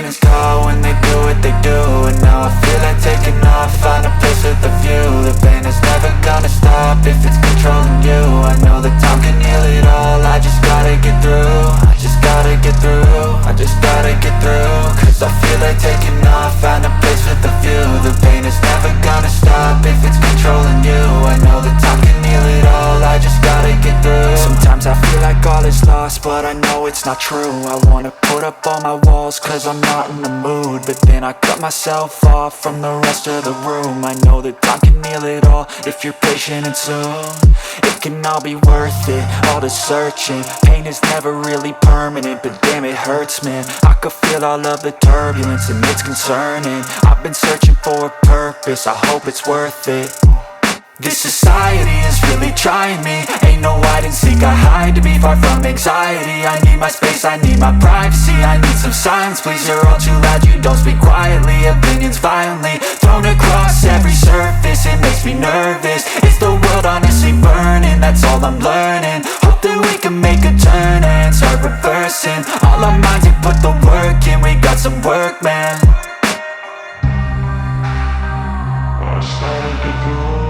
demons call when they do what they do. And now I feel like taking off, find a place with a view. The pain is never gonna stop if it's controlling you. I know that time can heal it all, I just gotta get through. I just gotta get through, I just gotta get through. Cause I feel like taking off, find a place with a view. The pain is never gonna stop if it's controlling you. I know that time can heal it all, I just gotta get through. Sometimes I feel like all is lost, but I know it's not true. I wanna put up all my walls cause I'm not in the mood, but then I cut myself off from the rest of the room. I know that time can heal it all if you're patient and soon. It can all be worth it, all the searching. Pain is never really permanent, but damn it hurts, man. I could feel all of the turbulence and it's concerning. I've been searching for a purpose, I hope it's worth it. This society is really trying me. Ain't no hide and seek, I hide to be far from anxiety. I need my space, I need my privacy. I need some silence, please, you're all too loud. You don't speak quietly, opinions violently thrown across every surface. It makes me nervous, it's the world honestly burning. That's all I'm learning, hope that we can make a turn and start reversing. All our minds, we put the work in, we got some work, man. I started to go.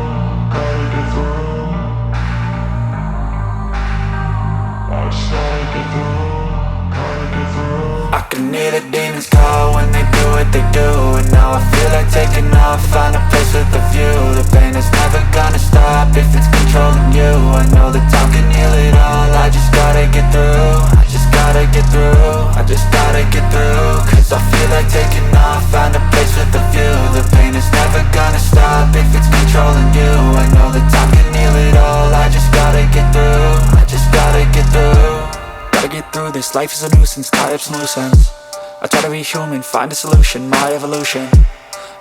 I can hear the demons call when they do what they do. And now I feel like taking off, find a place with a view. The pain is never gonna stop if it's controlling you. I know that time can heal it all, I just gotta get through. I just gotta get through, I just gotta get through. Cause I feel like taking off, find a place with a view. The pain is never gonna stop if it's controlling you. I know that time can heal it all, I just gotta get through. I just gotta get through. Gotta get through this, life is a nuisance, tie up some loose ends. I try to be human, find a solution, my evolution.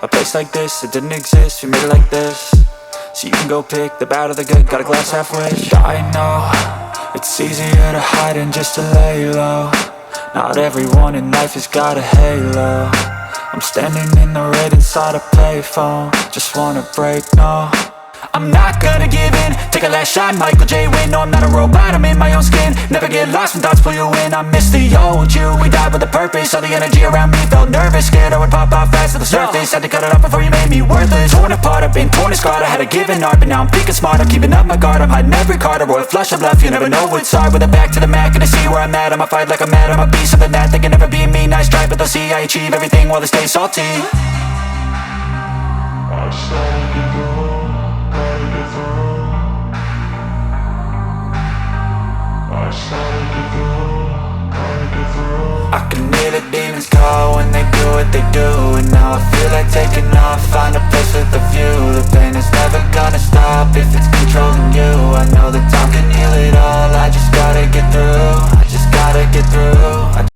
A place like this, it didn't exist, we made it like this. So you can go pick the bad or the good, got a glass halfway. I know, it's easier to hide than just to lay low. Not everyone in life has got a halo. I'm standing in the red inside a payphone, just wanna break, no. I'm not gonna give in, take a last shot, Michael J. Win. No, I'm not a robot, I'm in my own skin. Never get lost when thoughts pull you in. I miss the old you, we died with a purpose. All the energy around me felt nervous, scared I would pop off fast to the surface. Had to cut it off before you made me worthless. Torn apart, I've been torn and scarred. I had a given art, but now I'm thinking smart. I'm keeping up my guard, I'm hiding every card. A royal flush of love, you never know what's hard. With a back to the mat, gonna see where I'm at. I'ma fight like I'm mad, I'ma be something that they can never be me. Nice try, but they'll see I achieve everything while they stay salty. I started to go, gotta get through. I started to go, gotta get through. I can hear the demons call when they do what they do. And now I feel like taking off, find a place with a view. The pain is never gonna stop if it's controlling you. I know that time can heal it all.